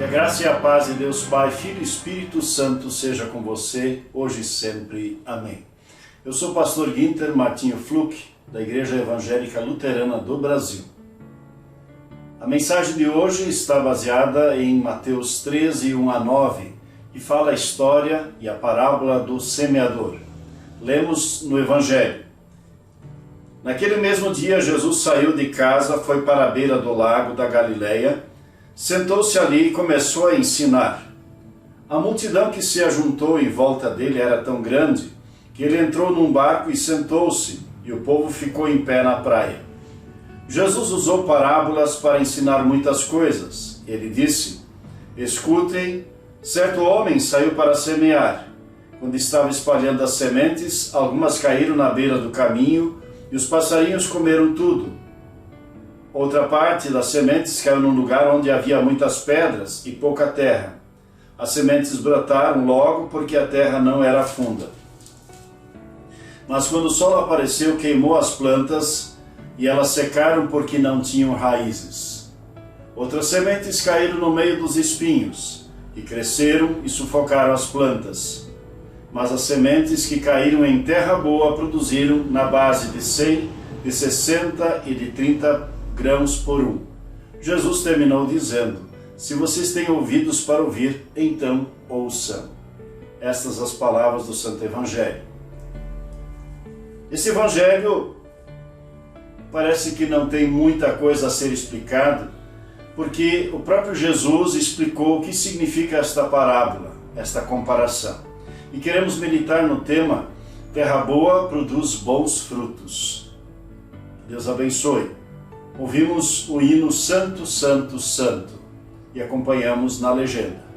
Que a graça e a paz de Deus Pai, Filho e Espírito Santo seja com você, hoje e sempre. Amém. Eu sou o pastor Ginter Martinho Fluck, da Igreja Evangélica Luterana do Brasil. A mensagem de hoje está baseada em Mateus 13, 1-9, que fala a história e a parábola do semeador. Lemos no Evangelho. Naquele mesmo dia, Jesus saiu de casa, foi para a beira do lago da Galileia, sentou-se ali e começou a ensinar. A multidão que se ajuntou em volta dele era tão grande que ele entrou num barco e sentou-se, e o povo ficou em pé na praia. Jesus usou parábolas para ensinar muitas coisas. Ele disse: escutem, certo homem saiu para semear. Quando estava espalhando as sementes, algumas caíram na beira do caminho e os passarinhos comeram tudo. Outra parte das sementes caiu num lugar onde havia muitas pedras e pouca terra. As sementes brotaram logo porque a terra não era funda. Mas quando o sol apareceu, queimou as plantas e elas secaram porque não tinham raízes. Outras sementes caíram no meio dos espinhos e cresceram e sufocaram as plantas. Mas as sementes que caíram em terra boa produziram na base de 100, de 60 e de 30 grãos por um. Jesus terminou dizendo: se vocês têm ouvidos para ouvir, então ouçam. Estas as palavras do Santo Evangelho. Esse Evangelho parece que não tem muita coisa a ser explicado, porque o próprio Jesus explicou o que significa esta parábola, esta comparação. E queremos meditar no tema: terra boa produz bons frutos. Deus abençoe. Ouvimos o hino Santo, Santo, Santo e acompanhamos na legenda.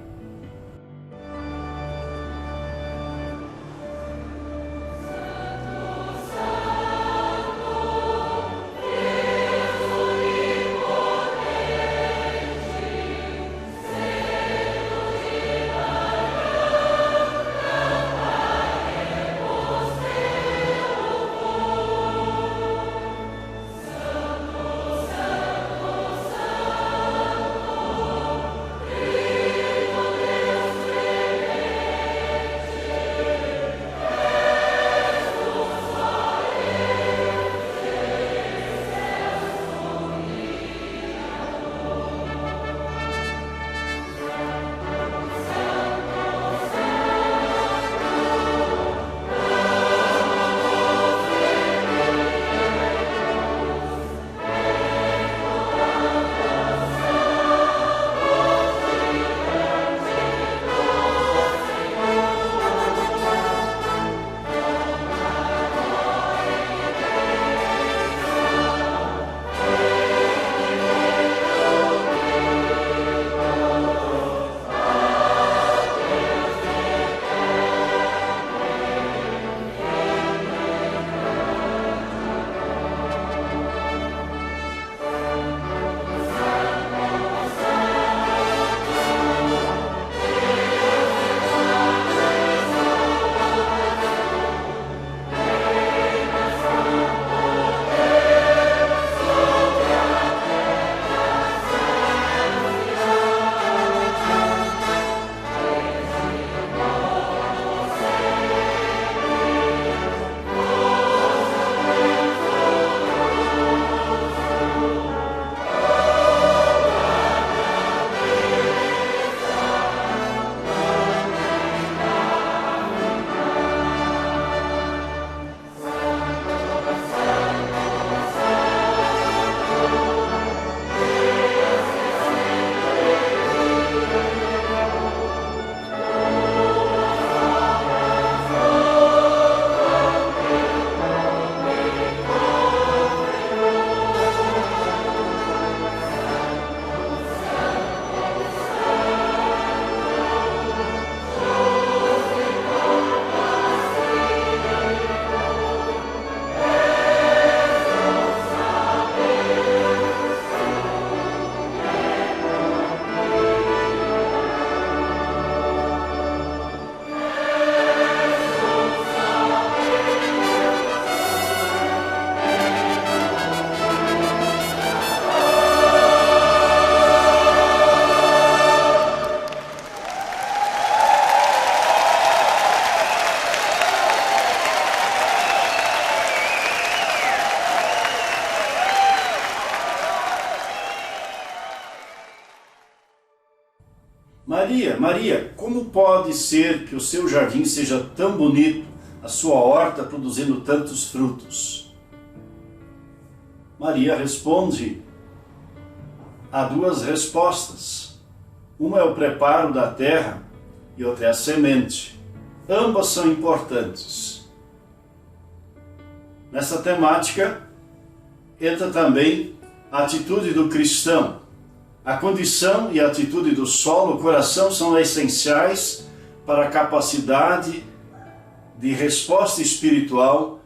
Maria, Maria, como pode ser que o seu jardim seja tão bonito, a sua horta produzindo tantos frutos? Maria responde a duas respostas. Uma é o preparo da terra e outra é a semente. Ambas são importantes. Nessa temática entra também a atitude do cristão. A condição e a atitude do solo, o coração, são essenciais para a capacidade de resposta espiritual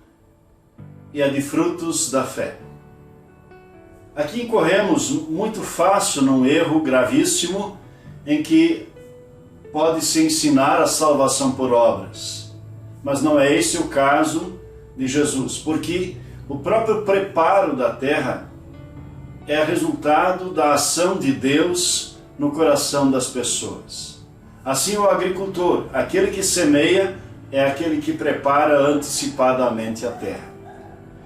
e a de frutos da fé. Aqui incorremos muito fácil num erro gravíssimo em que pode-se ensinar a salvação por obras. Mas não é esse o caso de Jesus, porque o próprio preparo da terra é resultado da ação de Deus no coração das pessoas. Assim o agricultor, aquele que semeia, é aquele que prepara antecipadamente a terra.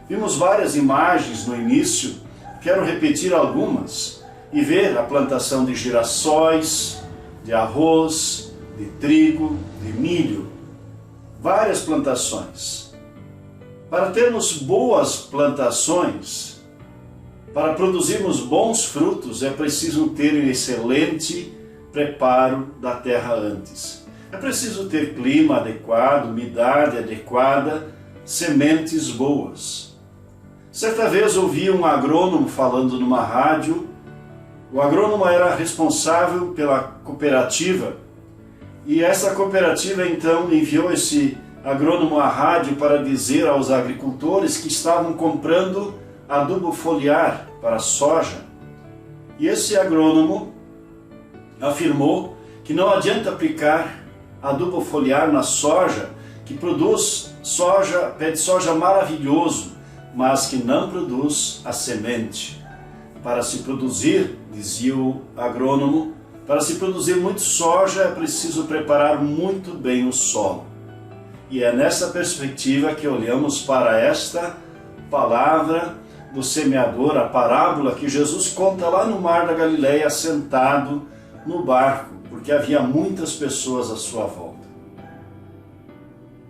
Vimos várias imagens no início, quero repetir algumas e ver a plantação de girassóis, de arroz, de trigo, de milho, várias plantações. Para termos boas plantações, para produzirmos bons frutos, é preciso ter um excelente preparo da terra antes. É preciso ter clima adequado, umidade adequada, sementes boas. Certa vez ouvi um agrônomo falando numa rádio. O agrônomo era responsável pela cooperativa e essa cooperativa então enviou esse agrônomo à rádio para dizer aos agricultores que estavam comprando adubo foliar para soja. E esse agrônomo afirmou que não adianta aplicar adubo foliar na soja, que produz soja, pé de soja maravilhoso, mas que não produz a semente. Para se produzir, dizia o agrônomo, para se produzir muito soja é preciso preparar muito bem o solo. E é nessa perspectiva que olhamos para esta palavra do semeador, a parábola que Jesus conta lá no Mar da Galileia, sentado no barco, porque havia muitas pessoas à sua volta.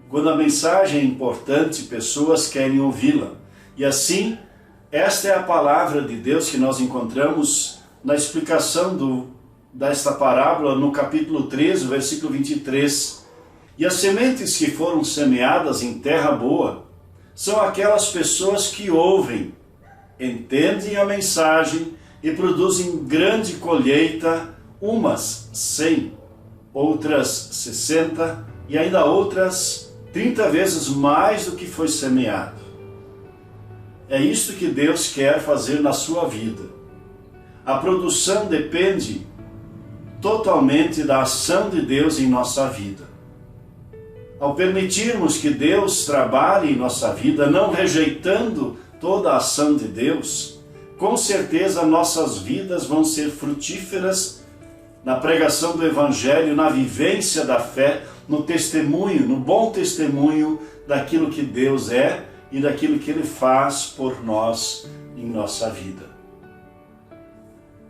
Quando a mensagem é importante, pessoas querem ouvi-la. E assim, esta é a palavra de Deus que nós encontramos na explicação desta parábola no capítulo 13, versículo 23. E as sementes que foram semeadas em terra boa são aquelas pessoas que ouvem, entendem a mensagem e produzem grande colheita, umas 100, outras 60 e ainda outras 30 vezes mais do que foi semeado. É isto que Deus quer fazer na sua vida. A produção depende totalmente da ação de Deus em nossa vida. Ao permitirmos que Deus trabalhe em nossa vida, não rejeitando toda a ação de Deus, com certeza nossas vidas vão ser frutíferas na pregação do Evangelho, na vivência da fé, no testemunho, no bom testemunho daquilo que Deus é e daquilo que Ele faz por nós em nossa vida.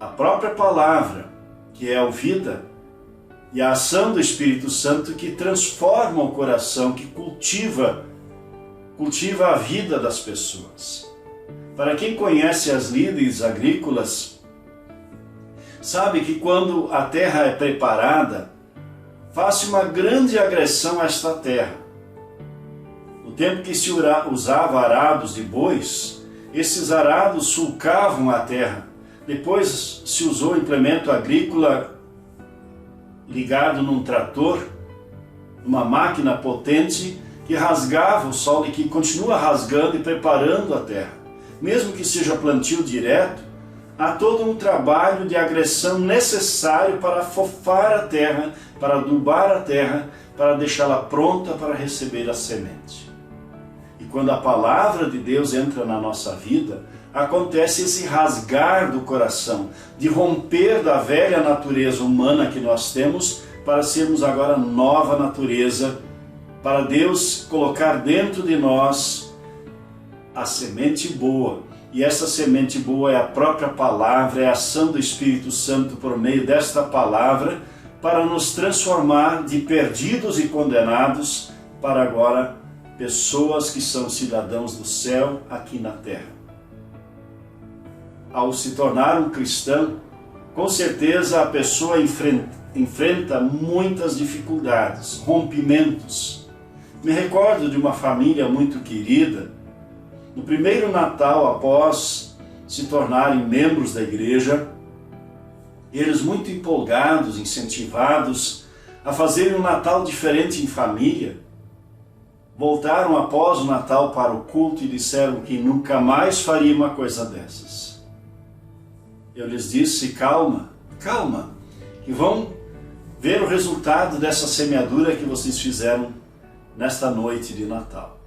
A própria palavra, que é ouvida, e a ação do Espírito Santo que transforma o coração, que cultiva a vida das pessoas. Para quem conhece as lides agrícolas, sabe que quando a terra é preparada, faz uma grande agressão a esta terra. No tempo que se usava arados de bois, esses arados sulcavam a terra. Depois se usou implemento agrícola ligado num trator, uma máquina potente que rasgava o solo e que continua rasgando e preparando a terra. Mesmo que seja plantio direto, há todo um trabalho de agressão necessário para afofar a terra, para adubar a terra, para deixá-la pronta para receber a semente. E quando a palavra de Deus entra na nossa vida, acontece esse rasgar do coração, de romper da velha natureza humana que nós temos, para sermos agora nova natureza, para Deus colocar dentro de nós a semente boa. E essa semente boa é a própria palavra, é a ação do Espírito Santo por meio desta palavra, para nos transformar de perdidos e condenados para agora pessoas que são cidadãos do céu aqui na terra. Ao se tornar um cristão, com certeza a pessoa enfrenta muitas dificuldades, rompimentos. Me recordo de uma família muito querida. No primeiro Natal, após se tornarem membros da igreja, eles muito empolgados, incentivados a fazerem um Natal diferente em família, voltaram após o Natal para o culto e disseram que nunca mais faria uma coisa dessas. Eu lhes disse, calma, que vão ver o resultado dessa semeadura que vocês fizeram nesta noite de Natal.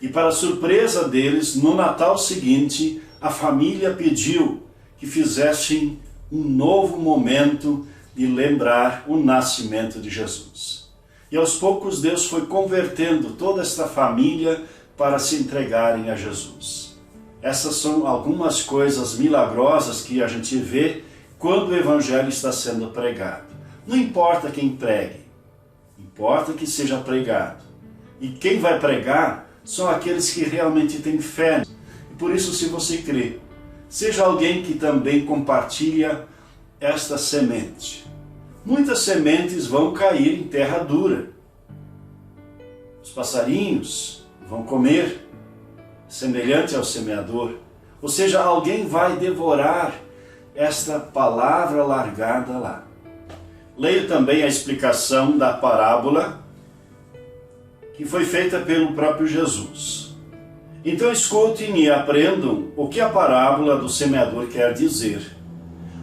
E para surpresa deles, no Natal seguinte, a família pediu que fizessem um novo momento de lembrar o nascimento de Jesus. E aos poucos Deus foi convertendo toda esta família para se entregarem a Jesus. Essas são algumas coisas milagrosas que a gente vê quando o Evangelho está sendo pregado. Não importa quem pregue, importa que seja pregado. E quem vai pregar são aqueles que realmente têm fé. E por isso, se você crê, seja alguém que também compartilha esta semente. Muitas sementes vão cair em terra dura. Os passarinhos vão comer, semelhante ao semeador. Ou seja, alguém vai devorar esta palavra largada lá. Leio também a explicação da parábola que foi feita pelo próprio Jesus. Então escutem e aprendam o que a parábola do semeador quer dizer.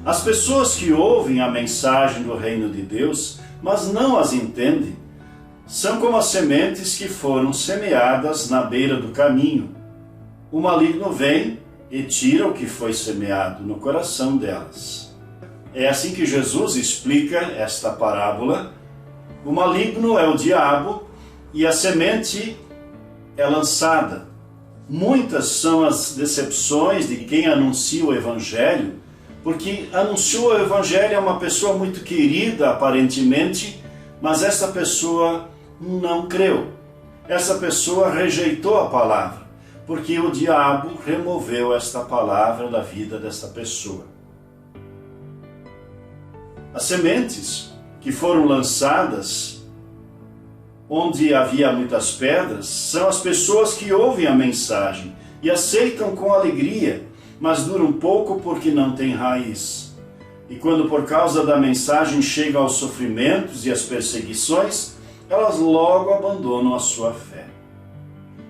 As pessoas que ouvem a mensagem do reino de Deus, mas não as entendem, são como as sementes que foram semeadas na beira do caminho. O maligno vem e tira o que foi semeado no coração delas. É assim que Jesus explica esta parábola. O maligno é o diabo e a semente é lançada. Muitas são as decepções de quem anuncia o Evangelho, porque anunciou o Evangelho a uma pessoa muito querida, aparentemente, mas essa pessoa não creu. Essa pessoa rejeitou a palavra, porque o diabo removeu esta palavra da vida desta pessoa. As sementes que foram lançadas, onde havia muitas pedras, são as pessoas que ouvem a mensagem e aceitam com alegria, mas duram pouco porque não têm raiz. E quando por causa da mensagem chegam aos sofrimentos e às perseguições, elas logo abandonam a sua fé.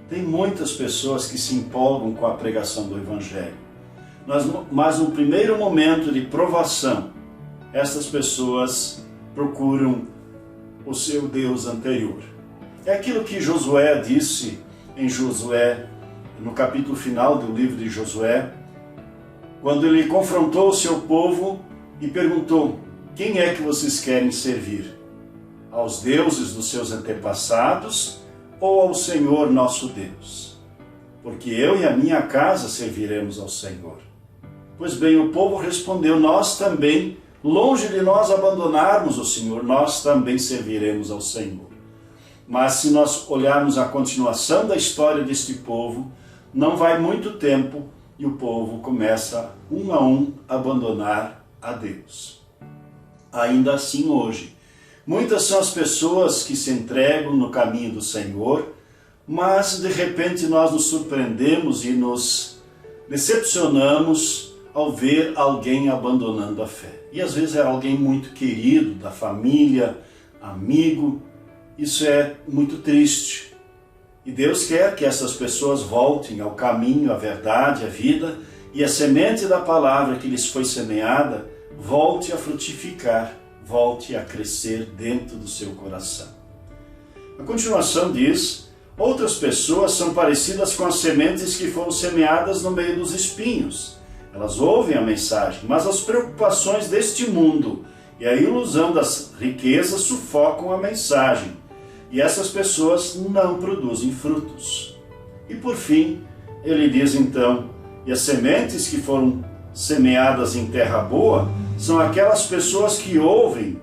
Tem muitas pessoas que se empolgam com a pregação do Evangelho, mas no primeiro momento de provação, estas pessoas procuram o seu Deus anterior. É aquilo que Josué disse em Josué, no capítulo final do livro de Josué, quando ele confrontou o seu povo e perguntou: quem é que vocês querem servir? Aos deuses dos seus antepassados ou ao Senhor nosso Deus? Porque eu e a minha casa serviremos ao Senhor. Pois bem, o povo respondeu: nós também, longe de nós abandonarmos o Senhor, nós também serviremos ao Senhor. Mas se nós olharmos a continuação da história deste povo, não vai muito tempo e o povo começa um a um a abandonar a Deus. Ainda assim hoje, muitas são as pessoas que se entregam no caminho do Senhor, mas de repente nós nos surpreendemos e nos decepcionamos ao ver alguém abandonando a fé. E às vezes é alguém muito querido, da família, amigo. Isso é muito triste. E Deus quer que essas pessoas voltem ao caminho, à verdade, à vida, e a semente da palavra que lhes foi semeada volte a frutificar, volte a crescer dentro do seu coração. A continuação diz: outras pessoas são parecidas com as sementes que foram semeadas no meio dos espinhos. Elas ouvem a mensagem, mas as preocupações deste mundo e a ilusão das riquezas sufocam a mensagem. E essas pessoas não produzem frutos. E por fim, ele diz então: e as sementes que foram semeadas em terra boa são aquelas pessoas que ouvem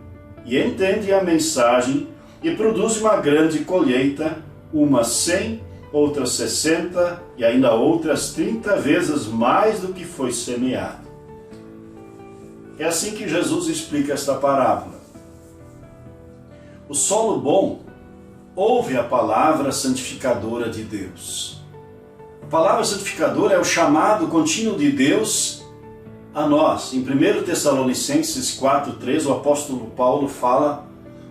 e entende a mensagem e produz uma grande colheita, umas 100, outras 60 e ainda outras 30 vezes mais do que foi semeado. É assim que Jesus explica esta parábola. O solo bom ouve a palavra santificadora de Deus. A palavra santificadora é o chamado contínuo de Deus a nós. Em 1 Tessalonicenses 4:3, o apóstolo Paulo fala: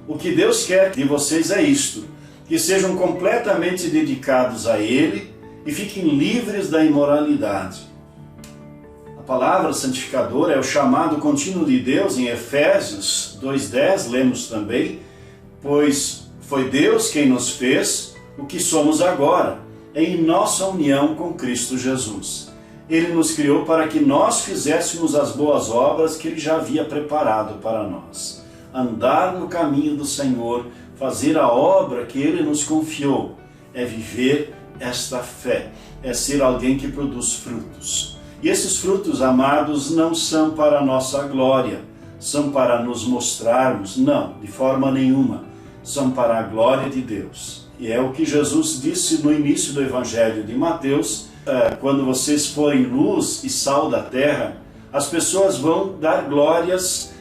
o que Deus quer de vocês é isto, que sejam completamente dedicados a Ele e fiquem livres da imoralidade. A palavra santificadora é o chamado contínuo de Deus. Em Efésios 2:10 lemos também: pois foi Deus quem nos fez o que somos agora, em nossa união com Cristo Jesus. Ele nos criou para que nós fizéssemos as boas obras que Ele já havia preparado para nós. Andar no caminho do Senhor, fazer a obra que Ele nos confiou, é viver esta fé, é ser alguém que produz frutos. E esses frutos, amados, não são para a nossa glória, são para nos mostrarmos, não, de forma nenhuma, são para a glória de Deus. E é o que Jesus disse no início do Evangelho de Mateus: quando vocês forem luz e sal da terra, as pessoas vão dar glórias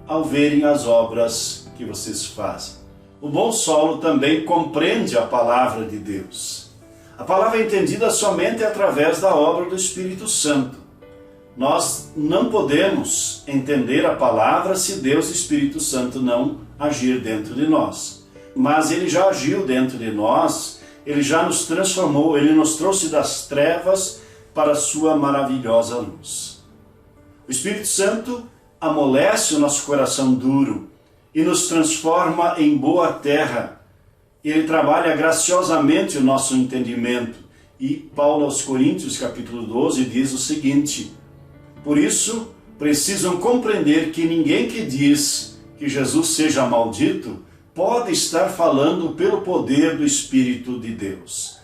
ao verem as obras que vocês fazem. O bom solo também compreende a palavra de Deus. A palavra é entendida somente através da obra do Espírito Santo. Nós não podemos entender a palavra se Deus, Espírito Santo, não agir dentro de nós. Mas Ele já agiu dentro de nós, Ele já nos transformou, Ele nos trouxe das trevas para a sua maravilhosa luz. O Espírito Santo amolece o nosso coração duro e nos transforma em boa terra. Ele trabalha graciosamente o nosso entendimento. E Paulo aos Coríntios, capítulo 12, diz o seguinte: por isso, precisam compreender que ninguém que diz que Jesus seja maldito pode estar falando pelo poder do Espírito de Deus.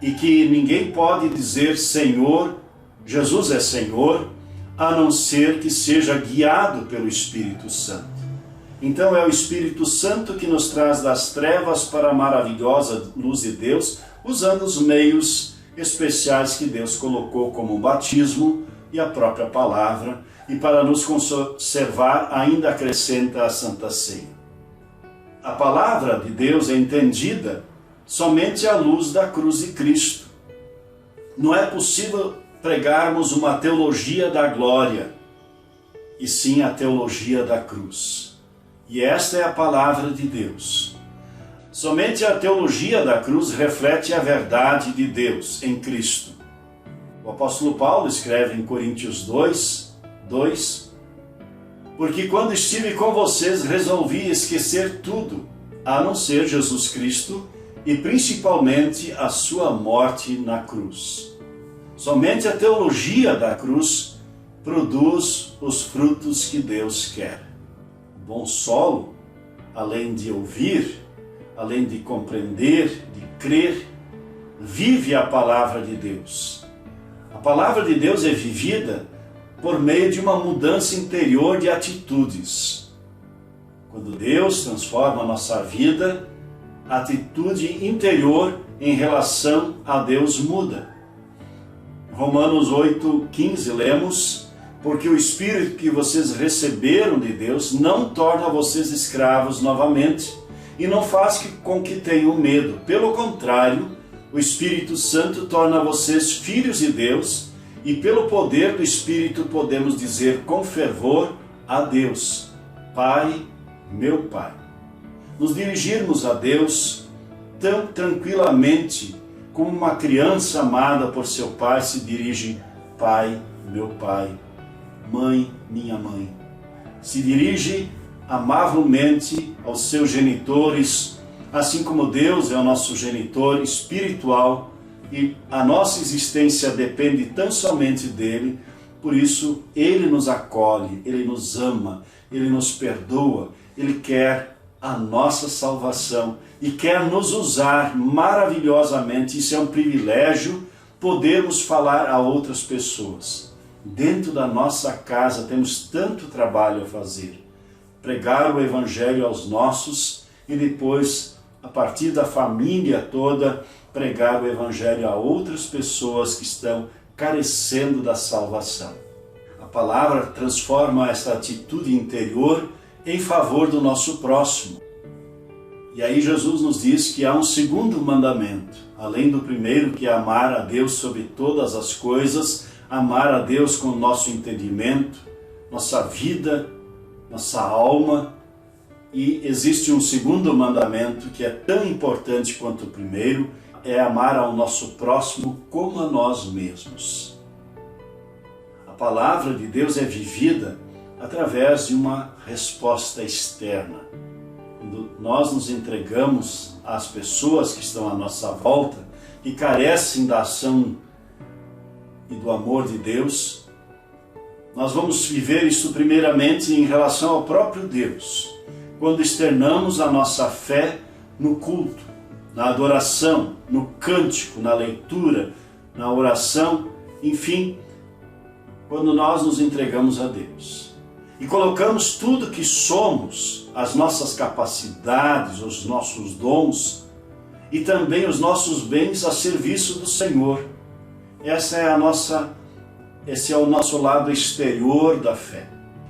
E que ninguém pode dizer Senhor, Jesus é Senhor, a não ser que seja guiado pelo Espírito Santo. Então é o Espírito Santo que nos traz das trevas para a maravilhosa luz de Deus, usando os meios especiais que Deus colocou, como o batismo e a própria palavra, e para nos conservar ainda acrescenta a Santa Ceia. A palavra de Deus é entendida somente à luz da cruz de Cristo. Não é possível pregarmos uma teologia da glória, e sim a teologia da cruz. E esta é a palavra de Deus. Somente a teologia da cruz reflete a verdade de Deus em Cristo. O apóstolo Paulo escreve em Coríntios 2:2: porque quando estive com vocês resolvi esquecer tudo, a não ser Jesus Cristo e principalmente a sua morte na cruz. Somente a teologia da cruz produz os frutos que Deus quer. O bom solo, além de ouvir, além de compreender, de crer, vive a palavra de Deus. A palavra de Deus é vivida por meio de uma mudança interior de atitudes. Quando Deus transforma a nossa vida, a atitude interior em relação a Deus muda. Romanos 8:15 lemos: porque o Espírito que vocês receberam de Deus não torna vocês escravos novamente e não faz com que tenham medo. Pelo contrário, o Espírito Santo torna vocês filhos de Deus e pelo poder do Espírito podemos dizer com fervor a Deus: Pai, meu Pai. Nos dirigirmos a Deus tão tranquilamente como uma criança amada por seu pai se dirige: Pai, meu Pai, Mãe, minha mãe. Se dirige amavelmente aos seus genitores, assim como Deus é o nosso genitor espiritual e a nossa existência depende tão somente dele. Por isso, Ele nos acolhe, Ele nos ama, Ele nos perdoa, Ele quer a nossa salvação e quer nos usar maravilhosamente. Isso é um privilégio, podermos falar a outras pessoas. Dentro da nossa casa temos tanto trabalho a fazer. pregar o Evangelho aos nossos e depois, a partir da família toda, pregar o Evangelho a outras pessoas que estão carecendo da salvação. A palavra transforma esta atitude interior em favor do nosso próximo. E aí Jesus nos diz que há um segundo mandamento, além do primeiro, que é amar a Deus sobre todas as coisas, amar a Deus com o nosso entendimento, nossa vida, nossa alma. E existe um segundo mandamento que é tão importante quanto o primeiro, é amar ao nosso próximo como a nós mesmos. A palavra de Deus é vivida através de uma resposta externa. Quando nós nos entregamos às pessoas que estão à nossa volta, que carecem da ação e do amor de Deus, nós vamos viver isso primeiramente em relação ao próprio Deus, quando externamos a nossa fé no culto, na adoração, no cântico, na leitura, na oração, enfim, quando nós nos entregamos a Deus. E colocamos tudo que somos, as nossas capacidades, os nossos dons e também os nossos bens a serviço do Senhor. Esse é o nosso lado exterior da fé.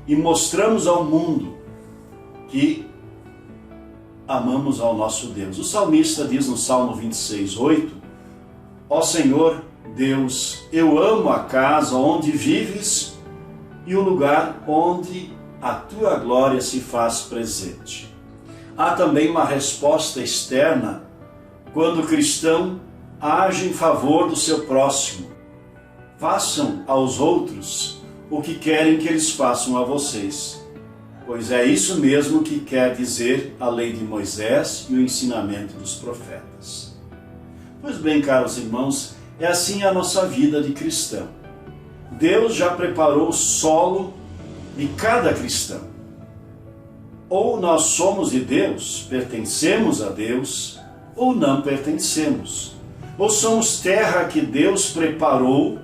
E mostramos ao mundo que amamos ao nosso Deus. O salmista diz no Salmo 26:8: Ó Senhor Deus, eu amo a casa onde vives e o lugar onde a tua glória se faz presente. Há também uma resposta externa quando o cristão age em favor do seu próximo. Façam aos outros o que querem que eles façam a vocês, pois é isso mesmo que quer dizer a lei de Moisés e o ensinamento dos profetas. Pois bem, caros irmãos, é assim a nossa vida de cristão. Deus já preparou o solo de cada cristão. Ou nós somos de Deus, pertencemos a Deus, ou não pertencemos. Ou somos terra que Deus preparou,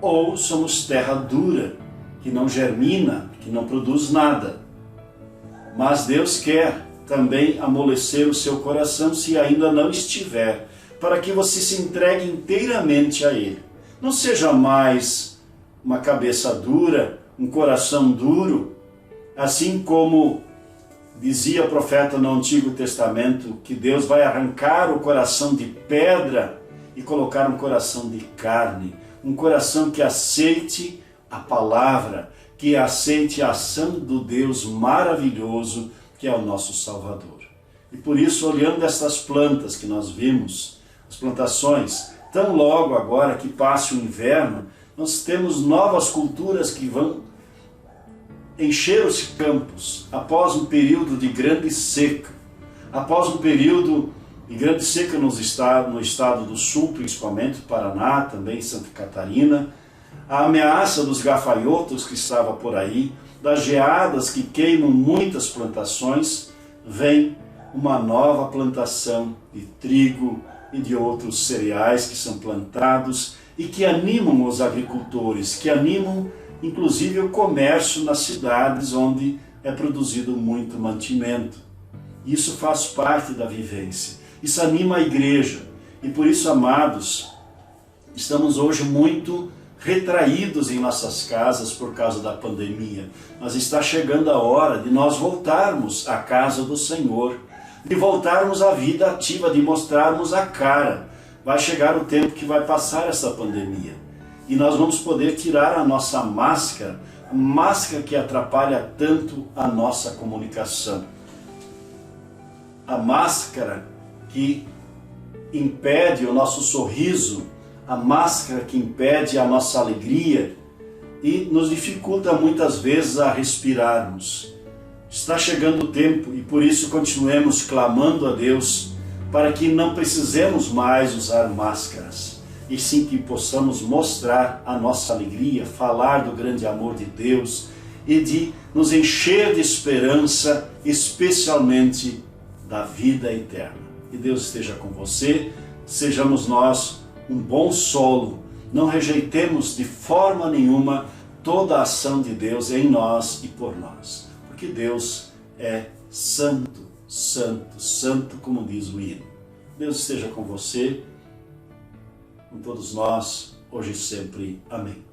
ou somos terra dura, que não germina, que não produz nada. Mas Deus quer também amolecer o seu coração, se ainda não estiver, para que você se entregue inteiramente a Ele. Não seja mais uma cabeça dura, um coração duro, assim como dizia o profeta no Antigo Testamento, que Deus vai arrancar o coração de pedra e colocar um coração de carne, um coração que aceite a palavra, que aceite a ação do Deus maravilhoso que é o nosso Salvador. E por isso, olhando estas plantas que nós vimos, as plantações, tão logo agora que passe o inverno, nós temos novas culturas que vão encher os campos após um período de grande seca. Após um período de grande seca no estado do Sul, principalmente Paraná, também Santa Catarina, a ameaça dos gafanhotos que estava por aí, das geadas que queimam muitas plantações, vem uma nova plantação de trigo e de outros cereais que são plantados e que animam os agricultores, que animam inclusive o comércio nas cidades onde é produzido muito mantimento. Isso faz parte da vivência, isso anima a igreja. E por isso, amados, estamos hoje muito retraídos em nossas casas por causa da pandemia. Mas está chegando a hora de nós voltarmos à casa do Senhor, de voltarmos à vida ativa, de mostrarmos a cara. Vai chegar o tempo que vai passar essa pandemia e nós vamos poder tirar a nossa máscara, a máscara que atrapalha tanto a nossa comunicação, a máscara que impede o nosso sorriso, a máscara que impede a nossa alegria e nos dificulta muitas vezes a respirarmos. Está chegando o tempo e por isso continuemos clamando a Deus para que não precisemos mais usar máscaras, e sim que possamos mostrar a nossa alegria, falar do grande amor de Deus e de nos encher de esperança, especialmente da vida eterna. Que Deus esteja com você, sejamos nós um bom solo, não rejeitemos de forma nenhuma toda a ação de Deus em nós e por nós. Porque porque Deus é santo, santo, santo, como diz o hino. Deus esteja com você, com todos nós, hoje e sempre. Amém.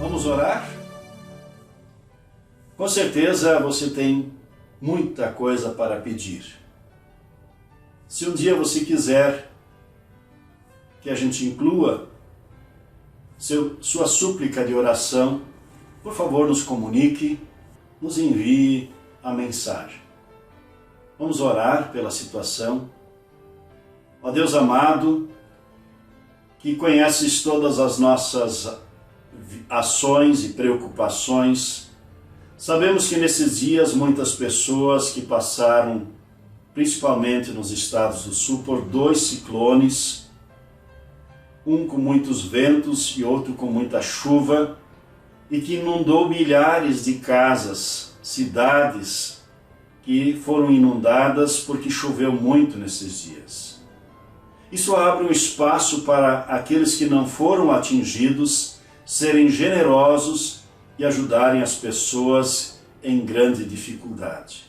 Vamos orar? Com certeza você tem muita coisa para pedir. Se um dia você quiser que a gente inclua sua súplica de oração, por favor nos comunique, nos envie a mensagem. Vamos orar pela situação. Ó Deus amado, que conheces todas as nossas ações e preocupações, sabemos que nesses dias muitas pessoas que passaram, principalmente nos estados do sul, por 2 ciclones, um com muitos ventos e outro com muita chuva, e que inundou milhares de casas, cidades que foram inundadas porque choveu muito nesses dias. Isso abre um espaço para aqueles que não foram atingidos serem generosos e ajudarem as pessoas em grande dificuldade.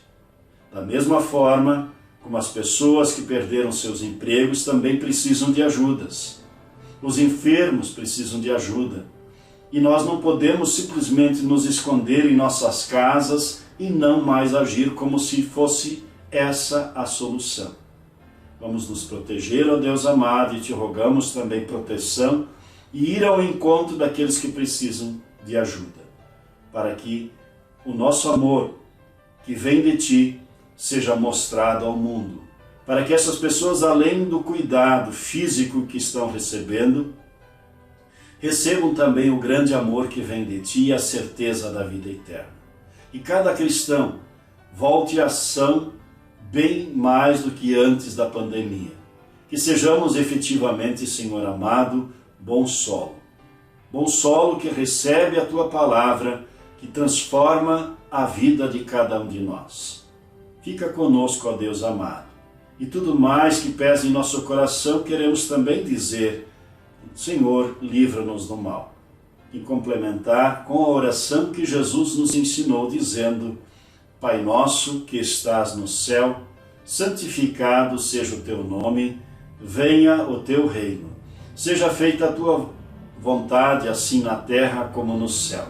Da mesma forma como as pessoas que perderam seus empregos também precisam de ajudas. Os enfermos precisam de ajuda. E nós não podemos simplesmente nos esconder em nossas casas e não mais agir como se fosse essa a solução. Vamos nos proteger, ó Deus amado, e te rogamos também proteção e ir ao encontro daqueles que precisam de ajuda, para que o nosso amor que vem de ti seja mostrado ao mundo, para que essas pessoas, além do cuidado físico que estão recebendo, recebam também o grande amor que vem de ti e a certeza da vida eterna. E cada cristão volte à ação bem mais do que antes da pandemia. Que sejamos efetivamente, Senhor amado, bom solo que recebe a tua palavra, que transforma a vida de cada um de nós. Fica conosco, ó Deus amado. E tudo mais que pesa em nosso coração, queremos também dizer: Senhor, livra-nos do mal. e complementar com a oração que Jesus nos ensinou, dizendo: Pai nosso que estás no céu, santificado seja o teu nome, venha o teu reino. Seja feita a tua vontade, assim na terra como no céu.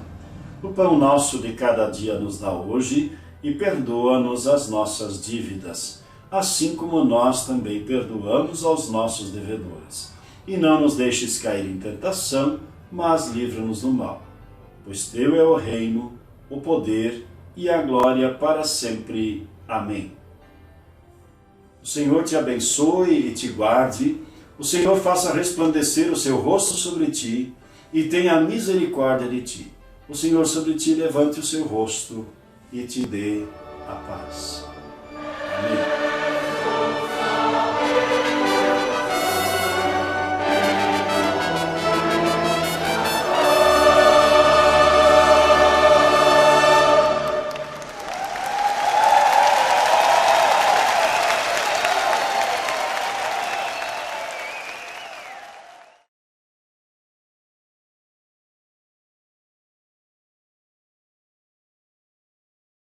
O pão nosso de cada dia nos dá hoje e perdoa-nos as nossas dívidas, assim como nós também perdoamos aos nossos devedores. E não nos deixes cair em tentação, mas livra-nos do mal. Pois teu é o reino, o poder e a glória para sempre. Amém. O Senhor te abençoe e te guarde. O Senhor faça resplandecer o seu rosto sobre ti e tenha misericórdia de ti. O Senhor sobre ti levante o seu rosto e te dê a paz.